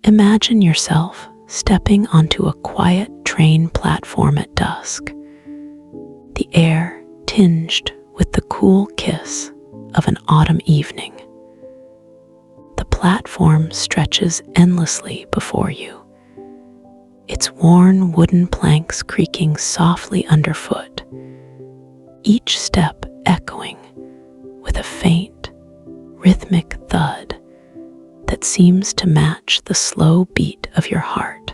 Imagine yourself stepping onto a quiet train platform at dusk, the air tinged with the cool kiss of an autumn evening. The platform stretches endlessly before you, its worn wooden planks creaking softly underfoot, each step echoing with a faint, rhythmic thud that seems to match the slow beat of your heart.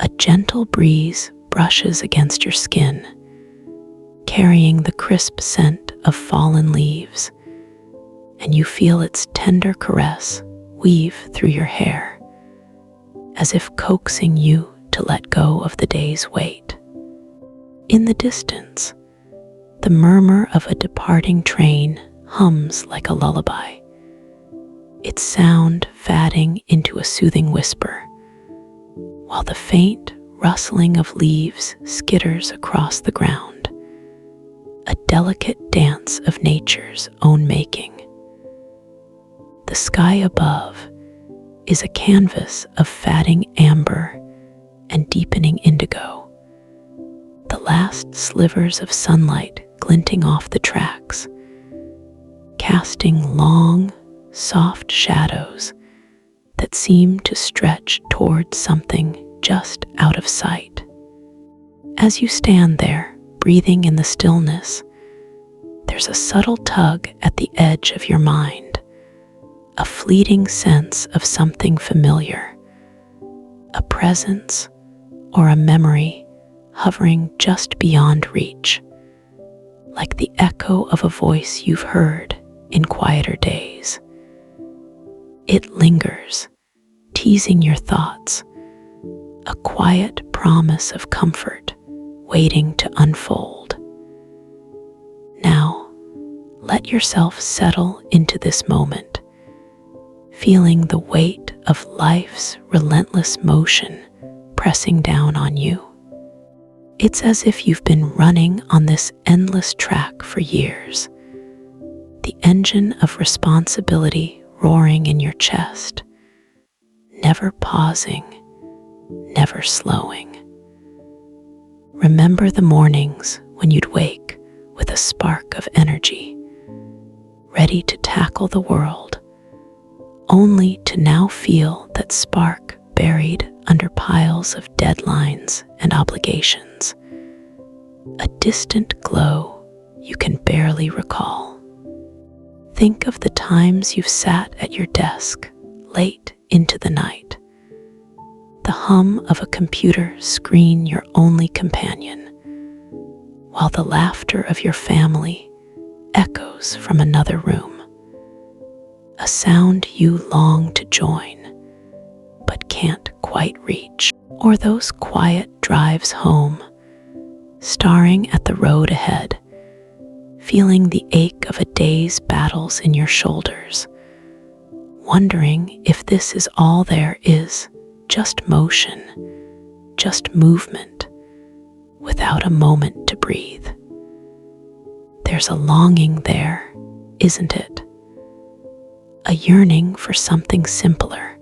A gentle breeze brushes against your skin, carrying the crisp scent of fallen leaves, and you feel its tender caress weave through your hair, as if coaxing you to let go of the day's weight. In the distance, the murmur of a departing train hums like a lullaby, its sound fading into a soothing whisper, while the faint rustling of leaves skitters across the ground, a delicate dance of nature's own making. The sky above is a canvas of fading amber and deepening indigo, the last slivers of sunlight glinting off the tracks, casting long, soft shadows that seem to stretch towards something just out of sight. As you stand there, breathing in the stillness, there's a subtle tug at the edge of your mind, a fleeting sense of something familiar, a presence or a memory hovering just beyond reach, like the echo of a voice you've heard in quieter days. It lingers, teasing your thoughts, a quiet promise of comfort waiting to unfold. Now, let yourself settle into this moment, feeling the weight of life's relentless motion pressing down on you. It's as if you've been running on this endless track for years, the engine of responsibility roaring in your chest, never pausing, never slowing. Remember the mornings when you'd wake with a spark of energy, ready to tackle the world, only to now feel that spark buried under piles of deadlines and obligations, a distant glow you can barely recall. Think of the times you've sat at your desk late into the night, the hum of a computer screen your only companion, while the laughter of your family echoes from another room, a sound you long to join but can't quite reach. Or those quiet drives home, staring at the road ahead, feeling the ache of a day's battles in your shoulders, wondering if this is all there is, just motion, just movement, without a moment to breathe. There's a longing there, isn't it? A yearning for something simpler,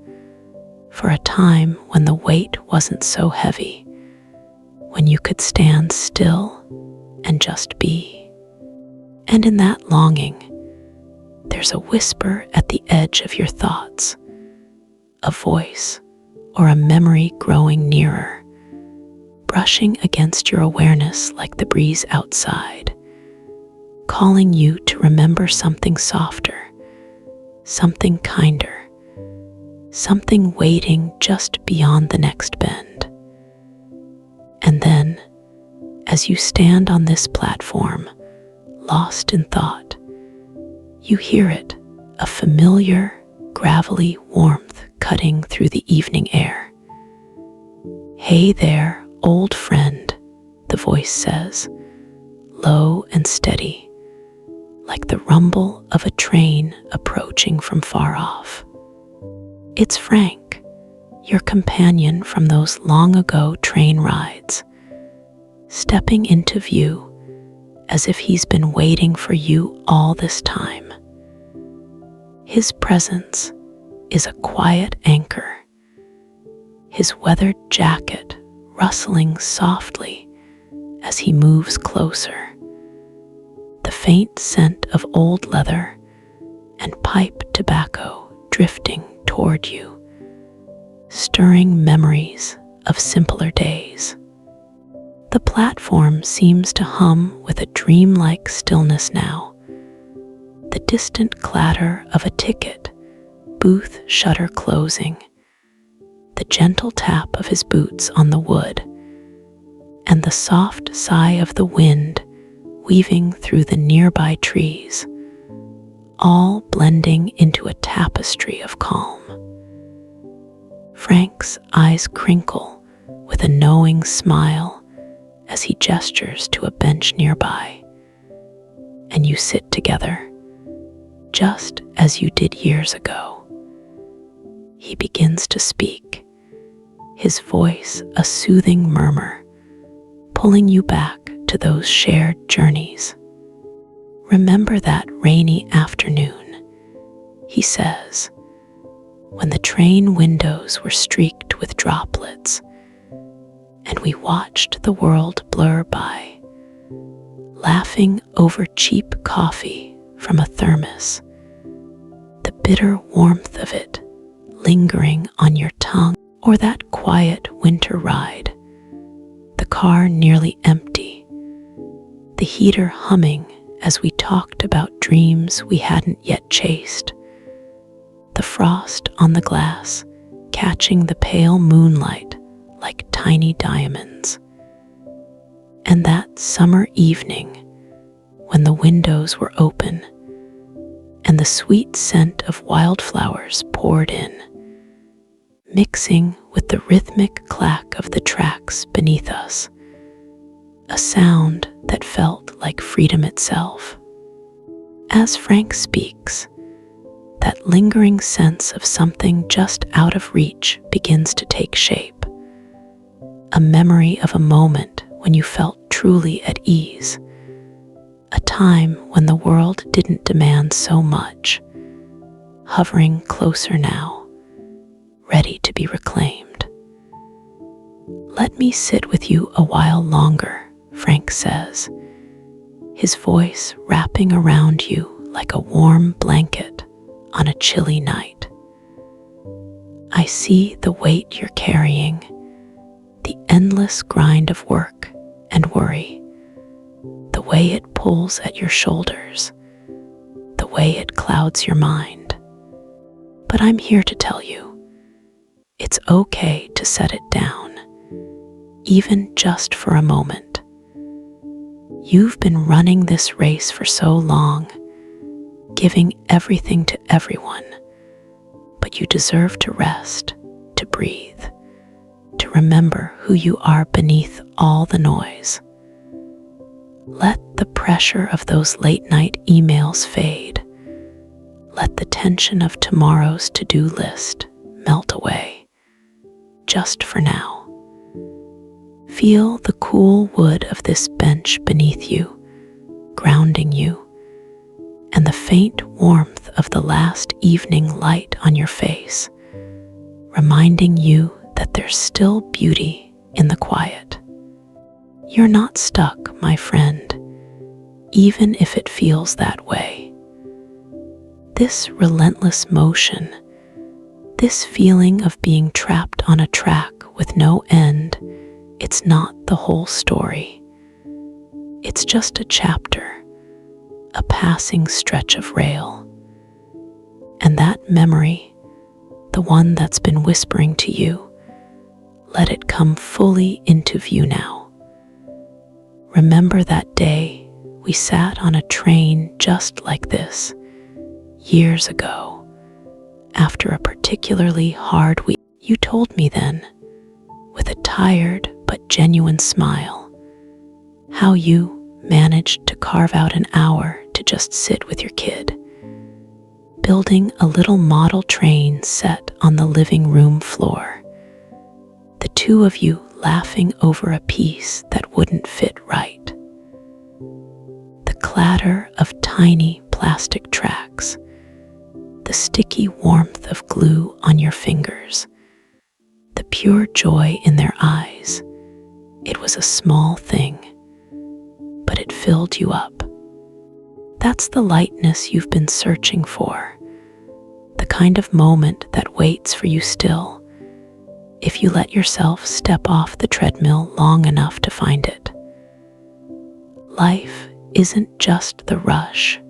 for a time when the weight wasn't so heavy, when you could stand still and just be. And in that longing, there's a whisper at the edge of your thoughts, a voice or a memory growing nearer, brushing against your awareness like the breeze outside, calling you to remember something softer, something kinder, something waiting just beyond the next bend. And then, as you stand on this platform, lost in thought, you hear it, a familiar, gravelly warmth cutting through the evening air. "Hey there, old friend," the voice says, low and steady, like the rumble of a train approaching from far off. It's Frank, your companion from those long-ago train rides, stepping into view as if he's been waiting for you all this time. His presence is a quiet anchor his weathered jacket rustling softly as he moves closer, the faint scent of old leather and pipe tobacco drifting toward you, stirring memories of simpler days. The platform seems to hum with a dreamlike stillness now, the distant clatter of a ticket, booth shutter closing, the gentle tap of his boots on the wood, and the soft sigh of the wind weaving through the nearby trees, all blending into a tapestry of calm. Frank's eyes crinkle with a knowing smile as he gestures to a bench nearby, and you sit together, just as you did years ago. He begins to speak, his voice a soothing murmur, pulling you back to those shared journeys. Remember that rainy afternoon, he says, when the train windows were streaked with droplets, and we watched the world blur by, laughing over cheap coffee from a thermos, the bitter warmth of it lingering on your tongue, or that quiet winter ride, the car nearly empty, the heater humming as we talked about dreams we hadn't yet chased, the frost on the glass catching the pale moonlight like tiny diamonds, and that summer evening when the windows were open and the sweet scent of wildflowers poured in, mixing with the rhythmic clack of the tracks beneath us, a sound that felt like freedom itself. As Frank speaks, that lingering sense of something just out of reach begins to take shape, a memory of a moment when you felt truly at ease, a time when the world didn't demand so much, hovering closer now, ready to be reclaimed. Let me sit with you a while longer, Frank says, his voice wrapping around you like a warm blanket on a chilly night. I see the weight you're carrying, the endless grind of work and worry, the way it pulls at your shoulders, the way it clouds your mind. But I'm here to tell you, it's okay to set it down, even just for a moment. You've been running this race for so long, giving everything to everyone, but you deserve to rest, to breathe, to remember who you are beneath all the noise. Let the pressure of those late-night emails fade. Let the tension of tomorrow's to-do list melt away. Just for now. Feel the cool wood of this bench beneath you, grounding you, and the faint warmth of the last evening light on your face, reminding you that there's still beauty in the quiet. You're not stuck, my friend, even if it feels that way. This relentless motion, this feeling of being trapped on a track with no end, it's not the whole story. It's just a chapter, a passing stretch of rail. And that memory, the one that's been whispering to you, let it come fully into view now. Remember that day we sat on a train just like this, years ago. After a particularly hard week, you told me then, with a tired but genuine smile, how you managed to carve out an hour to just sit with your kid, building a little model train set on the living room floor, the two of you laughing over a piece that wouldn't fit right. The clatter of tiny plastic tracks, the sticky warmth of glue on your fingers, the pure joy in their eyes. It was a small thing, but it filled you up. That's the lightness you've been searching for, the kind of moment that waits for you still, if you let yourself step off the treadmill long enough to find it. Life isn't just the rush,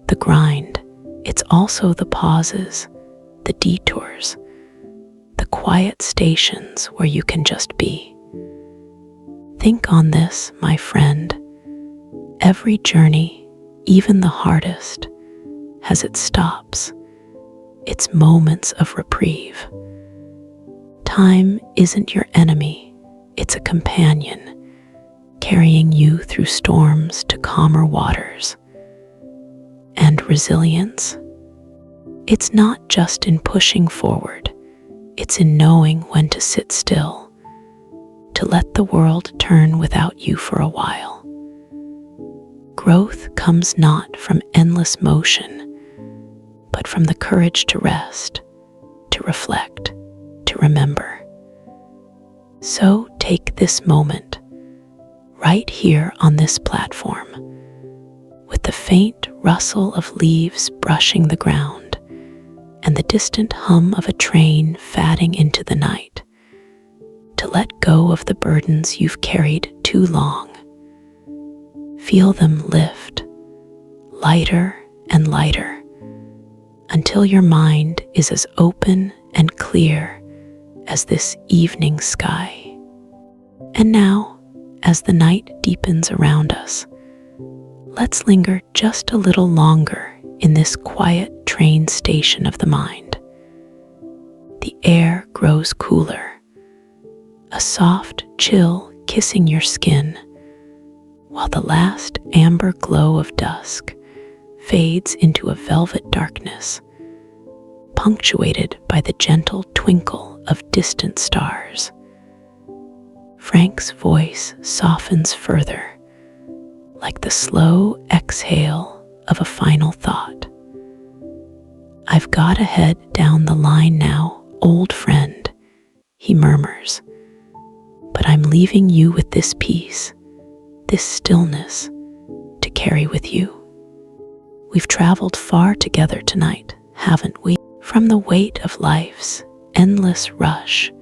the grind. It's also the pauses, the detours, the quiet stations where you can just be. Think on this, my friend. Every journey, even the hardest, has its stops, its moments of reprieve. Time isn't your enemy, it's a companion, carrying you through storms to calmer waters. And resilience? It's not just in pushing forward, it's in knowing when to sit still, to let the world turn without you for a while. Growth comes not from endless motion, but from the courage to rest, to reflect, to remember. So take this moment, right here on this platform, with the faint rustle of leaves brushing the ground and the distant hum of a train fading into the night, to let go of the burdens you've carried too long. Feel them lift, lighter and lighter, until your mind is as open and clear as this evening sky. And now, as the night deepens around us, let's linger just a little longer in this quiet train station of the mind. The air grows cooler, a soft chill kissing your skin, while the last amber glow of dusk fades into a velvet darkness, punctuated by the gentle twinkle of distant stars. Frank's voice softens further, like the slow exhale of a final thought. "I've got to head down the line now, old friend," he murmurs, "but I'm leaving you with this peace, this stillness, to carry with you." We've traveled far together tonight, haven't we? From the weight of life's endless rush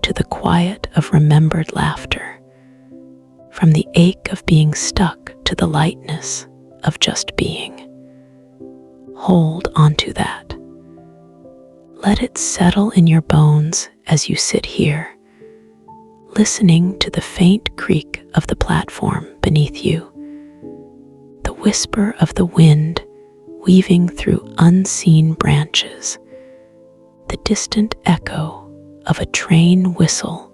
to the quiet of remembered laughter, from the ache of being stuck to the lightness of just being. Hold onto that. Let it settle in your bones as you sit here, listening to the faint creak of the platform beneath you, the whisper of the wind weaving through unseen branches, the distant echo of a train whistle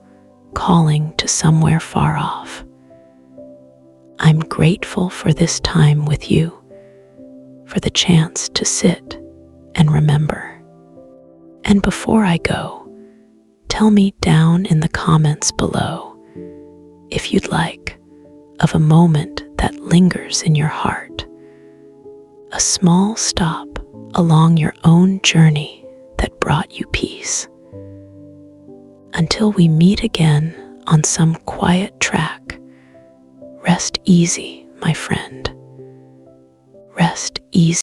calling to somewhere far off. I'm grateful for this time with you, for the chance to sit and remember. And before I go, tell me down in the comments below, if you'd like, of a moment that lingers in your heart, a small stop along your own journey that brought you peace. Until we meet again on some quiet track, rest easy, my friend. Rest easy.